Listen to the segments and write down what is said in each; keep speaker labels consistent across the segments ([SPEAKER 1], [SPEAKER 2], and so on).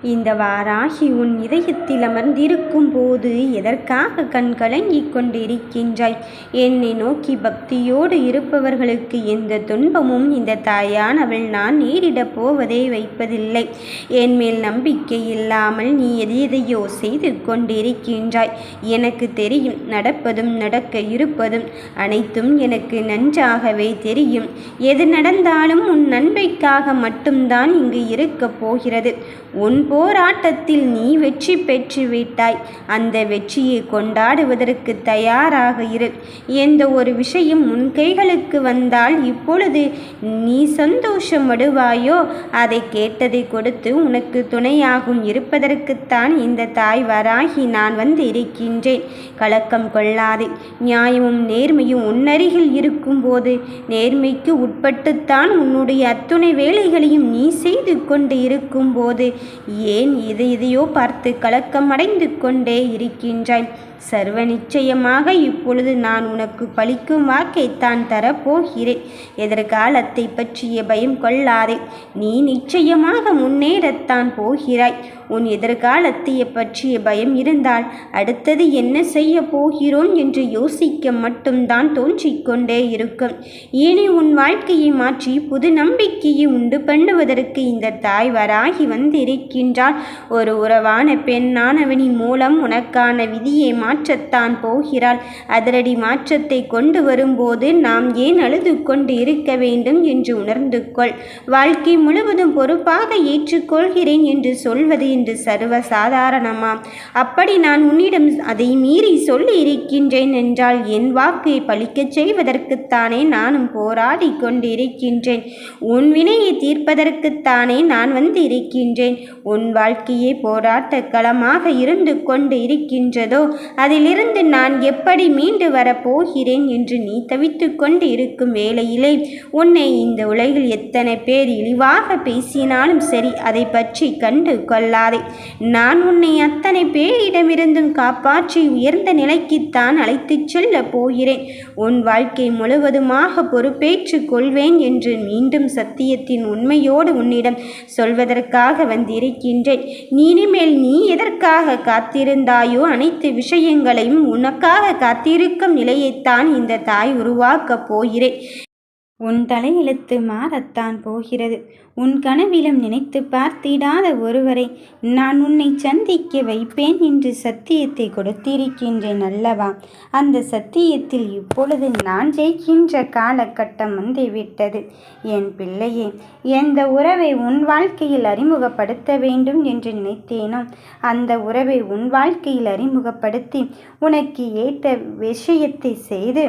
[SPEAKER 1] இந்த வாராகி உன் இதயத்தில் அமர்ந்திருக்கும் போது எதற்காக கண் கலங்கிக் கொண்டிருக்கின்றாய்? என்னை நோக்கி பக்தியோடு இருப்பவர்களுக்கு எந்த துன்பமும் இந்த தாயானவள் நான் நேரிடப் போவதை வைப்பதில்லை. என் மேல் நம்பிக்கை இல்லாமல் நீ எதையோ செய்து கொண்டிருக்கின்றாய். எனக்கு தெரியும், நடப்பதும் நடக்க இருப்பதும் அனைத்தும் எனக்கு நன்றாகவே தெரியும். எது நடந்தாலும் உன் நன்மைக்காக மட்டும்தான் இங்கு இருக்கப் போகிறது. உன் போராட்டத்தில் நீ வெற்றி பெற்று விட்டாய். அந்த வெற்றியை கொண்டாடுவதற்கு தயாராக இரு. எந்த ஒரு விஷயம் உன் கைகளுக்கு வந்தால் இப்பொழுது நீ சந்தோஷப்படுவாயோ அதை கேட்டதை கொடுத்து உனக்கு துணையாகும் இருப்பதற்குத்தான் இந்த தாய் வராகி நான் வந்து இருக்கின்றேன். கலக்கம் கொள்ளாதே. நியாயமும் நேர்மையும் உன்னருகில் இருக்கும்போது நேர்மைக்கு உட்பட்டுத்தான் உன்னுடைய அத்துணை வேலைகளையும் நீ செய்து கொண்டு இருக்கும்போது ஏன் இதையோ பார்த்து கலக்கம் அடைந்து கொண்டே இருக்கின்றாய்? சர்வ நிச்சயமாக இப்பொழுது நான் உனக்கு பலிக்கும் வாக்கைத்தான் தரப்போகிறேன். எதிர்காலத்தை பற்றிய பயம் கொள்ளாதே. நீ நிச்சயமாக முன்னேறத்தான் போகிறாய். உன் எதிர்காலத்தை பற்றிய பயம் இருந்தால் அடுத்தது என்ன செய்ய போகிறோம் என்று யோசிக்க மட்டும்தான் தோன்றிக்கொண்டே இருக்கும். இனி உன் வாழ்க்கையை மாற்றி புது நம்பிக்கையை உண்டு பண்ணுவதற்கு இந்த தாய் வராகி வந்திருக்கின்றாள். ஒரு உறவான பெண்ணானவனின் மூலம் உனக்கான விதியை மாற்றத்தான் போகிறாள். அதிரடி மாற்றத்தை கொண்டு வரும்போது நாம் ஏன் அழுது கொண்டு இருக்க வேண்டும் என்று உணர்ந்து கொள். வாழ்க்கை முழுவதும் பொறுப்பாக ஏற்றுக்கொள்கிறேன் என்று சொல்வது என்று சர்வசாதாரணமாம். அப்படி நான் உன்னிடம் அதை மீறி சொல்லி இருக்கின்றேன் என்றால் என் வாக்கை பலிக்கச் செய்வதற்குத்தானே நானும் போராடி கொண்டிருக்கின்றேன். உன் வினையை தீர்ப்பதற்குத்தானே நான் வந்து இருக்கின்றேன். உன் வாழ்க்கையே போராட்ட களமாக இருந்து கொண்டு இருக்கின்றதோ அதிலிருந்து நான் எப்படி மீண்டு வரப்போகிறேன் என்று நீ தவித்து கொண்டு இருக்கும் வேளையிலே உன்னை இந்த உலகில் எத்தனை பேர் இழிவாக பேசினாலும் சரி, அதை பற்றி கண்டு கொள்ளாதே. நான் உன்னை அத்தனை பேரிடமிருந்தும் காப்பாற்றி உயர்ந்த நிலைக்குத்தான் அழைத்துச் செல்ல போகிறேன். உன் வாழ்க்கை முழுவதுமாக பொறுப்பேற்றுக் கொள்வேன் என்று மீண்டும் சத்தியத்தின் உண்மையோடு உன்னிடம் சொல்வதற்காக வந்திருக்கின்றேன். இனிமேல் நீ எதற்காக காத்திருந்தாயோ அனைத்து விஷயங்களையும் உனக்காக காத்திருக்கும் நிலையைத்தான் இந்த தாய் உருவாக்கப் போகிறேன். உன் தலையெழுத்து மாறத்தான் போகிறது. உன் கனவிலும் நினைத்து பார்த்திடாத ஒருவரை நான் உன்னை சந்திக்க வைப்பேன் என்று சத்தியத்தை கொடுத்திருக்கின்றேன் அல்லவா? அந்த சத்தியத்தில் இப்பொழுது நான் ஜெயிக்கின்ற காலகட்டம் வந்துவிட்டது. என் பிள்ளையே, எந்த உறவை உன் வாழ்க்கையில் அறிமுகப்படுத்த வேண்டும் என்று நினைத்தேனோ அந்த உறவை உன் வாழ்க்கையில் அறிமுகப்படுத்தி உனக்கு ஏற்ற விஷயத்தை செய்து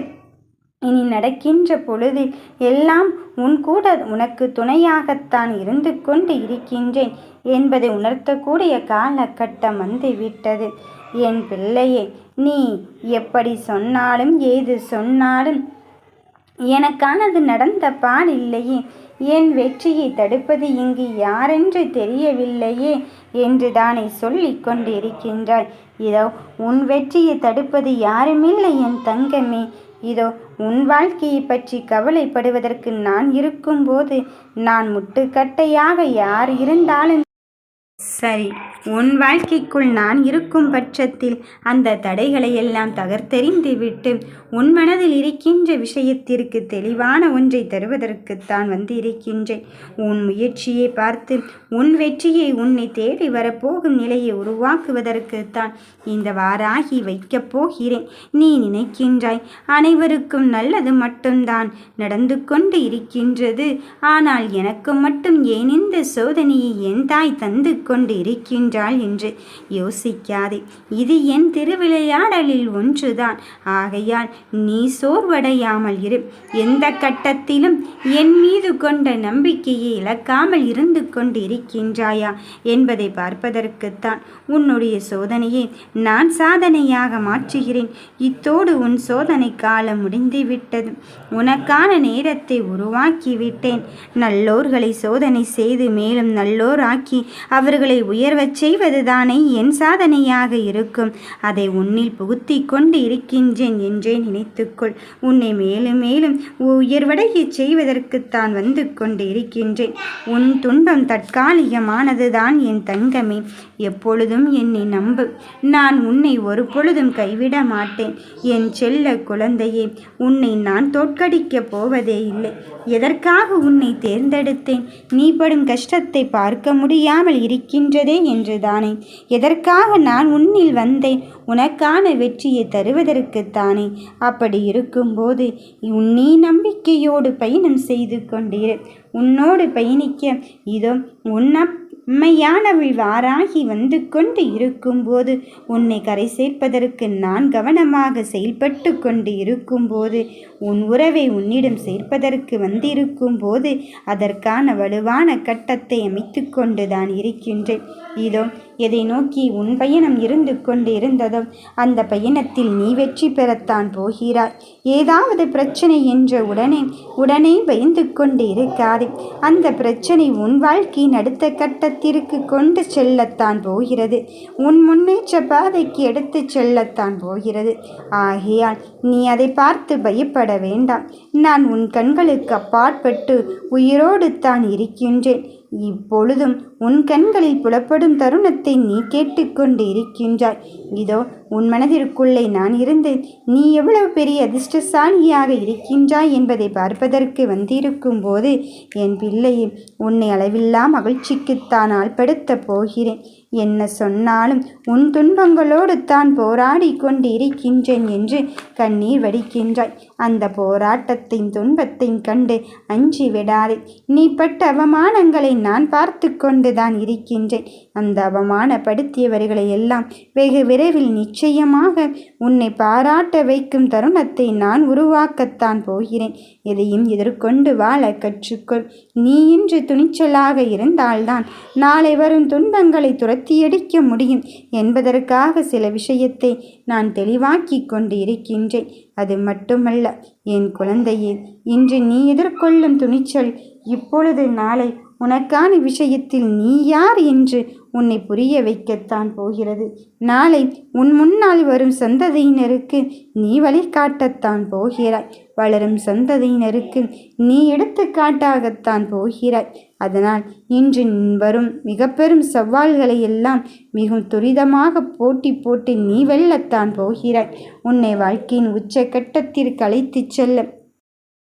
[SPEAKER 1] இனி நடக்கின்ற பொழுது எல்லாம் உன் கூட உனக்கு துணையாகத்தான் இருந்து கொண்டு இருக்கின்றேன் என்பதை உணர்த்தக்கூடிய காலகட்டம் வந்துவிட்டது. என் பிள்ளையே, நீ எப்படி சொன்னாலும் ஏது சொன்னாலும் எனக்கானது நடந்த பாடில்லையே. என் வெற்றியை தடுப்பது இங்கு யாரென்று தெரியவில்லையே என்று தானே சொல்லி கொண்டிருக்கின்றாய். இதோ உன் வெற்றியை தடுப்பது யாருமில்லை என் தங்கமே. இதோ உன் வாழ்க்கையை பற்றி கவலைப்படுவதற்கு நான் இருக்கும்போது நான் முட்டுக்கட்டையாக யார் இருந்தாலும் சரி, உன் வாழ்க்கைக்குள் நான் இருக்கும் பட்சத்தில் அந்த தடைகளை எல்லாம் தகர்த்தெறிந்து விட்டு உன் மனதில் இருக்கின்ற விஷயத்திற்கு தெளிவான ஒன்றை தருவதற்குத்தான் வந்து இருக்கின்றேன். உன் முயற்சியை பார்த்து உன் வெற்றியை உன்னை தேடி வரப்போகும் நிலையை உருவாக்குவதற்குத்தான் இந்த வாராகி வைக்கப் போகிறேன். நீ நினைக்கின்றாய் அனைவருக்கும் நல்லது மட்டும்தான் நடந்து கொண்டு இருக்கின்றது, ஆனால் எனக்கு மட்டும் ஏன் இந்த சோதனையை என் தாய் தந்து கொண்டு இருக்கின்றாள் என்று யோசிக்காதே. இது என் திருவிளையாடலில் ஒன்றுதான். ஆகையால் நீ சோர்வடையாமல் இரு. எந்த கட்டத்திலும் என் மீது கொண்ட நம்பிக்கையை இழக்காமல் இருந்து கொண்டு இருக்கின்றாயா என்பதை பார்ப்பதற்குத்தான் உன்னுடைய சோதனையை நான் சாதனையாக மாற்றுகிறேன். இத்தோடு உன் சோதனை காலம் முடிந்துவிட்டது. உனக்கான நேரத்தை உருவாக்கிவிட்டேன். நல்லோர்களை சோதனை செய்து மேலும் நல்லோர் ஆக்கி அவர்களை உயர்வச் செய்வதுதானே என் சாதனையாக இருக்கும். அதை உன்னில் புகுத்தி கொண்டு இருக்கின்றேன் என்றே நினைத்துக்கொள். உன்னை மேலும் மேலும் உயர்வடையச் செய்வதற்குத்தான் வந்து கொண்டு இருக்கின்றேன். உன் துன்பம் தற்காலிகமானதுதான் என் தங்கமே. எப்பொழுதும் என்னை நம்பு. நான் உன்னை ஒரு பொழுதும் கைவிட மாட்டேன். என் செல்ல குழந்தையே, உன்னை நான் தோற்கடிக்கப் போவதே இல்லை. எதற்காக உன்னை தேர்ந்தெடுத்தேன்? நீ படும் கஷ்டத்தை பார்க்க முடியாமல் இருக்கின்றதே என்றுதானே. எதற்காக நான் உன்னில் வந்தேன்? உனக்கான வெற்றியை தருவதற்குத்தானே. அப்படி இருக்கும்போது நீ நம்பிக்கையோடு பயணம் செய்து கொண்டிரு. உன்னோடு பயணிக்க இதோ உண்மையானவள் வாராகி வந்து கொண்டு இருக்கும்போது, உன்னை கரை சேர்ப்பதற்கு நான் கவனமாக செயல்பட்டு கொண்டு இருக்கும்போது, உன் உறவை உன்னிடம் சேர்ப்பதற்கு வந்திருக்கும் போது அதற்கான வலுவான கட்டத்தை அமைத்து கொண்டுதான் இருக்கின்றேன். இதோ எதை நோக்கி உன் பயணம் இருந்து கொண்டு இருந்ததோ அந்த பயணத்தில் நீ வெற்றி பெறத்தான் போகிறாய். ஏதாவது பிரச்சனை என்ற உடனே பயந்து கொண்டு இருக்காதே. அந்த பிரச்சனை உன் வாழ்க்கையின் அடுத்த கட்டத்திற்கு கொண்டு செல்லத்தான் போகிறது. உன் முன்னேற்ற பாதைக்கு எடுத்துச் செல்லத்தான் போகிறது. ஆகையால் நீ அதை பார்த்து பயப்பட வேண்டாம். நான் உன் கண்களுக்கு அப்பாற்பட்டு உயிரோடு தான் இருக்கின்றேன். இப்பொழுதும் உன் கண்களில் புலப்படும் தருணத்தை நீ கேட்டுக்கொண்டு இருக்கின்றாய். இதோ உன் மனதிற்குள்ளே நான் இருந்து நீ எவ்வளவு பெரிய அதிர்ஷ்டசாலியாக இருக்கின்றாய் என்பதை பார்ப்பதற்கு வந்திருக்கும் போது, என் பிள்ளையே, உன்னை அளவில்லா மகிழ்ச்சிக்குத்தான் ஆள்படுத்தப் போகிறேன். என்ன சொன்னாலும் உன் துன்பங்களோடு தான் போராடி கொண்டு இருக்கின்றேன் என்று கண்ணீர் வடிக்கின்றாய். அந்த போராட்டத்தின் துன்பத்தையும் கண்டு அஞ்சி விடாதே. நீ பட்ட அவமானங்களை நான் பார்த்து கொண்டுதான் இருக்கின்றேன். அந்த அவமானப்படுத்தியவர்களை எல்லாம் வெகு விரைவில் நிச்சயமாக உன்னை பாராட்ட வைக்கும் தருணத்தை நான் உருவாக்கத்தான் போகிறேன். எதையும் எதிர்கொண்டு வாழ கற்றுக்கொள். நீ இன்று துணிச்சலாக இருந்தால்தான் நாளை வரும் துன்பங்களை துரத்தியடிக்க முடியும் என்பதற்காக சில விஷயத்தை நான் தெளிவாக்கி கொண்டு இருக்கின்றேன். அது மட்டுமல்ல என் குழந்தையே, இன்று நீ எதிர்கொள்ளும் துணிச்சல் இப்பொழுது நாளை உனக்கான விஷயத்தில் நீ யார் என்று உன்னை புரிய வைக்கத்தான் போகிறது. நாளை உன் முன்னால் வரும் சந்ததியினருக்கு நீ வழிகாட்டத்தான் போகிறாய். வளரும் சந்ததியினருக்கு நீ எடுத்துக்காட்டாகத்தான் போகிறாய். அதனால் இன்று வரும் மிக பெரும் சவால்களை எல்லாம் மிகவும் துரிதமாக போட்டி போட்டு நீ வெல்லத்தான் போகிறாய். உன்னை வாழ்க்கையின் உச்சக்கட்டத்திற்கு அழைத்துச் செல்ல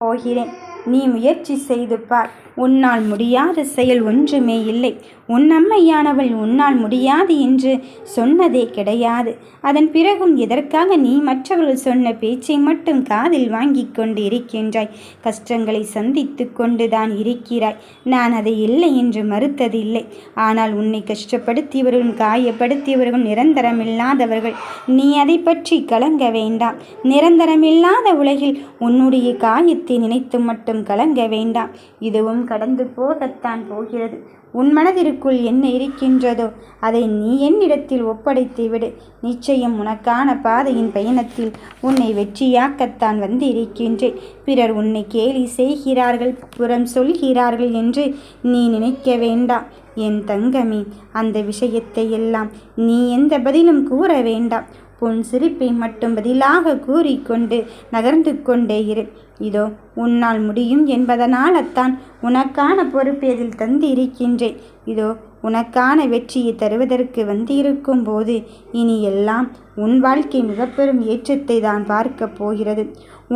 [SPEAKER 1] போகிறேன். நீ முயற்சி செய்து பார். உன்னால் முடியாத செயல் ஒன்றுமே இல்லை. உன் அம்மையானவள் உன்னால் முடியாது என்று சொன்னதே கிடையாது. அதன் பிறகும் எதற்காக நீ மற்றவர்கள் சொன்ன பேச்சை மட்டும் காதில் வாங்கி கொண்டு இருக்கின்றாய்? கஷ்டங்களை சந்தித்து கொண்டுதான் இருக்கிறாய். நான் அதை இல்லை என்று மறுத்ததில்லை. ஆனால் உன்னை கஷ்டப்படுத்தியவர்களும் காயப்படுத்தியவர்களும் நிரந்தரமில்லாதவர்கள். நீ அதை பற்றி கலங்க வேண்டாம். நிரந்தரமில்லாத உலகில் உன்னுடைய காயத்தை நினைத்து மட்டும் கலங்க வேண்டாம். இதுவும் கடந்து போகத்தான் போகிறது. உன் மனதிற்குள் என்ன இருக்கின்றதோ அதை நீ என்னிடத்தில் ஒப்படைத்து விடு. நிச்சயம் உனக்கான பாதையின் பயணத்தில் உன்னை வெற்றியாக்கத்தான் வந்து இருக்கின்றேன். பிறர் உன்னை கேலி செய்கிறார்கள், புறம் சொல்கிறார்கள் என்று நீ நினைக்க வேண்டாம் என் தங்கமே. அந்த விஷயத்தை எல்லாம் நீ எந்த பதிலும் கூற வேண்டாம். உன் சிரிப்பை மட்டும் பதிலாக கூறிக்கொண்டு நகர்ந்து கொண்டே இரு. இதோ உன்னால் முடியும் என்பதனால்தான் உனக்கான பொறுப்பேதில் தந்து இருக்கின்றேன். இதோ உனக்கான வெற்றியை தருவதற்கு வந்திருக்கும் போது இனி எல்லாம் உன் வாழ்க்கை மிக பெரும் ஏற்றத்தை தான் பார்க்க போகிறது.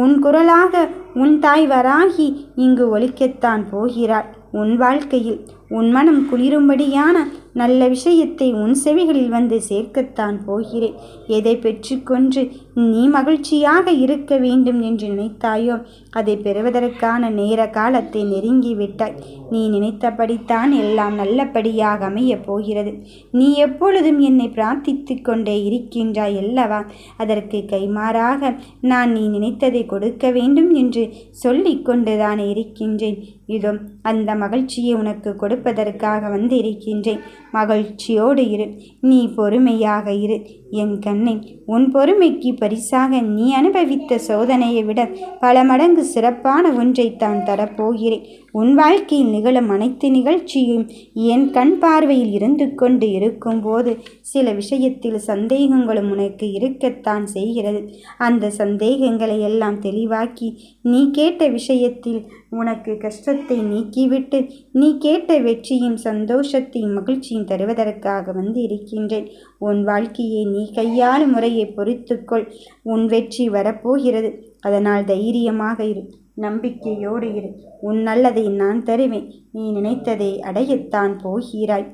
[SPEAKER 1] உன் குரலாக உன் தாய் வராகி இங்கு ஒலிக்கத்தான் போகிறாள். உன் வாழ்க்கையில் உன் மனம் குளிரும்படியான நல்ல விஷயத்தை உன் செவிகளில் வந்து சேர்க்கத்தான் போகிறேன். எதை பெற்றுக்கொண்டு நீ மகிழ்ச்சியாக இருக்க வேண்டும் என்று நினைத்தாயோ அதை பெறுவதற்கான நேர காலத்தை நெருங்கிவிட்டாய். நீ நினைத்தபடித்தான் எல்லாம் நல்லபடியாக அமையப் போகிறது. நீ எப்பொழுதும் என்னை பிரார்த்தித்து கொண்டே இருக்கின்றாய் அல்லவா? அதற்கு கைமாறாக நான் நீ நினைத்ததை கொடுக்க வேண்டும் என்று சொல்லிக் கொண்டுதானே இருக்கின்றேன். இதோ அந்த மகிழ்ச்சியை உனக்கு கொடுப்பதற்காக வந்து இருக்கின்றேன். மகிழ்ச்சியோடு இரு. நீ பொறுமையாக இரு என் கண்ணே. உன் பொறுமைக்கு பரிசாக நீ அனுபவித்த சோதனையை விட பல மடங்கு சிறப்பான ஒன்றைத்தான் தரப்போகிறேன். உன் வாழ்க்கையில் நிகழும் அனைத்து நிகழ்ச்சியும் என் கண் பார்வையில் இருந்து கொண்டு இருக்கும்போது சில விஷயத்தில் சந்தேகங்களும் உனக்கு இருக்கத்தான் செய்கிறது. அந்த சந்தேகங்களை எல்லாம் தெளிவாக்கி நீ கேட்ட விஷயத்தில் உனக்கு கஷ்டத்தை நீக்கிவிட்டு நீ கேட்ட வெற்றியும் சந்தோஷத்தையும் மகிழ்ச்சியும் தருவதற்காக வந்து இருக்கின்றேன். உன் வாழ்க்கையை நீ கையாளும் முறையை பொறுத்துக்கொள். உன் வெற்றி வரப்போகிறது. அதனால் தைரியமாக இரு, நம்பிக்கையோடு இரு. உன் நல்லதை நான் தருவேன். நீ நினைத்ததை அடையத்தான் போகிறாய்.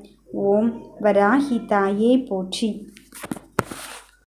[SPEAKER 1] ஓம் வராகி தாயே போற்றி.